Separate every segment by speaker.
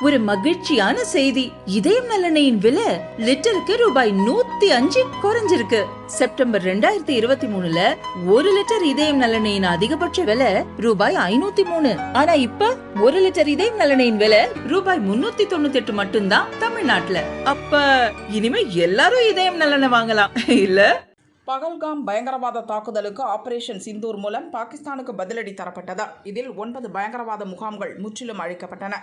Speaker 1: ஒரு மகிழ்ச்சியான செய்தி. இதயம் நல்லெண்ணெயின் விலை லிட்டருக்கு ரூபாய் 105 குறைஞ்சிருக்கு. செப்டம்பர் 2023ல 1 லிட்டர் இதயம் நல்லெண்ணெயின் அதிகபட்ச விலை ரூபாய் 503. ஆனா இப்ப 1 லிட்டர் இதயம் நல்லெண்ணெயின் விலை ரூபாய் 398 மட்டும்தான் தமிழ்நாட்டுல. அப்ப இனிமே எல்லாரும் இதயம் நல்லெண்ணெய் வாங்கலாம் இல்ல?
Speaker 2: பகல்காம் பயங்கரவாத தாக்குதலுக்கு ஆபரேஷன் சிந்தூர் மூலம் பாகிஸ்தானுக்கு பதிலடி தரப்பட்டது. இதில் 9 பயங்கரவாத முகாம்கள் முற்றிலும் அழிக்கப்பட்டன.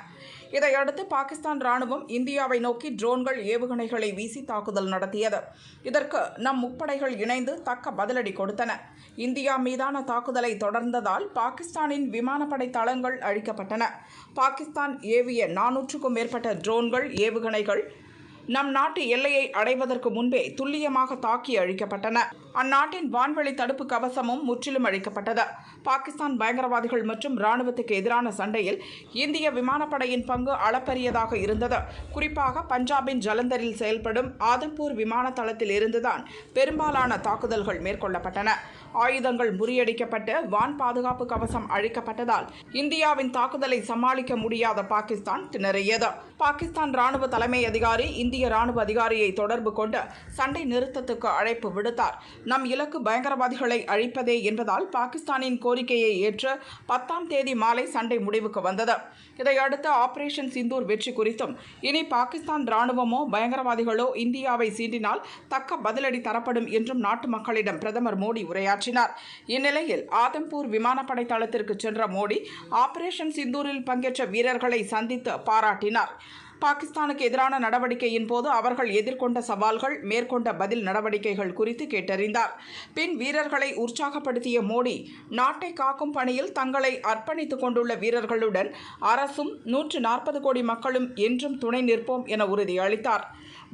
Speaker 2: இதையடுத்து பாகிஸ்தான் ராணுவம் இந்தியாவை நோக்கி ட்ரோன்கள் ஏவுகணைகளை வீசி தாக்குதல் நடத்தியது. இதற்கு நம் முப்படைகள் இணைந்து தக்க பதிலடி கொடுத்தன. இந்தியா மீதான தாக்குதலை தொடர்ந்ததால் பாகிஸ்தானின் விமானப்படை தளங்கள் அழிக்கப்பட்டன. பாகிஸ்தான் ஏவிய 400க்கும் மேற்பட்ட ட்ரோன்கள் ஏவுகணைகள் நம் நாட்டு எல்லையை அடைவதற்கு முன்பே துல்லியமாக தாக்கி அழிக்கப்பட்டன. அந்நாட்டின் வான்வெளி தடுப்பு கவசமும் முற்றிலும் அழிக்கப்பட்டது. பாகிஸ்தான் பயங்கரவாதிகள் மற்றும் இராணுவத்துக்கு எதிரான சண்டையில் இந்திய விமானப்படையின் பங்கு அளப்பரியதாக இருந்தது. குறிப்பாக பஞ்சாபின் ஜலந்தரில் செயல்படும் ஆதம்பூர் விமான தளத்தில் இருந்துதான் பெரும்பாலான தாக்குதல்கள் மேற்கொள்ளப்பட்டன. ஆயுதங்கள் முறியடிக்கப்பட்டு வான் பாதுகாப்பு கவசம் அழிக்கப்பட்டதால் இந்தியாவின் தாக்குதலை சமாளிக்க முடியாத பாகிஸ்தான் திணறியது. பாகிஸ்தான் ராணுவ தலைமை அதிகாரி இந்திய ராணுவ அதிகாரியை தொடர்பு கொண்டு சண்டை நிறுத்தத்துக்கு அழைப்பு விடுத்தார். நம் இலக்கு பயங்கரவாதிகளை அழிப்பதே என்பதால் பாகிஸ்தானின் கோரிக்கையை ஏற்று 10ஆம் தேதி மாலை சண்டை முடிவுக்கு வந்தது. இதையடுத்து ஆபரேஷன் சிந்தூர் வெற்றி குறித்தும் இனி பாகிஸ்தான் ராணுவமோ பயங்கரவாதிகளோ இந்தியாவை சீண்டினால் தக்க பதிலடி தரப்படும் என்றும் நாட்டு மக்களிடம் பிரதமர் மோடி உரையாற்றினார். இந்நிலையில் ஆதம்பூர் விமானப்படை தளத்திற்கு சென்ற மோடி ஆபரேஷன் சிந்தூரில் பங்கேற்ற வீரர்களை சந்தித்து பாராட்டினார். பாகிஸ்தானுக்கு எதிரான நடவடிக்கையின் போது அவர்கள் எதிர்கொண்ட சவால்கள், மேற்கொண்ட பதில் நடவடிக்கைகள் குறித்து கேட்டறிந்தார். பின் வீரர்களை உற்சாகப்படுத்திய மோடி, நாட்டை காக்கும் பணியில் தங்களை அர்ப்பணித்துக் கொண்டுள்ள வீரர்களுடன் அரசும் 140 கோடி மக்களும் என்றும் துணை நிற்போம் என உறுதியளித்தார்.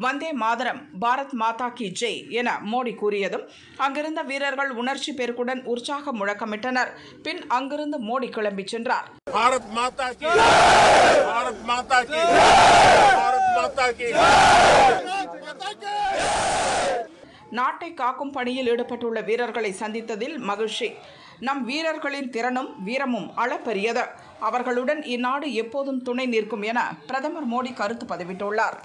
Speaker 2: வந்தே மாதரம், பாரத் மாதா கி ஜெய் என மோடி கூறியதும் அங்கிருந்த வீரர்கள் உணர்ச்சி பெருக்குடன் உற்சாக முழக்கமிட்டனர். பின் அங்கிருந்து மோடி கிளம்பி சென்றார்.
Speaker 3: பாரத் மாதா கி, பாரத் மாதா கி, பாரத் மாதா கி.
Speaker 2: நாட்டை காக்கும் பணியில் ஈடுபட்டுள்ள வீரர்களை சந்தித்ததில் மகிழ்ச்சி. நம் வீரர்களின் திறனும் வீரமும் அளப்பரியது. அவர்களுடன் இந்நாடு எப்போதும் துணை நிற்கும் என பிரதமர் மோடி கருத்து பதிவிட்டுள்ளார்.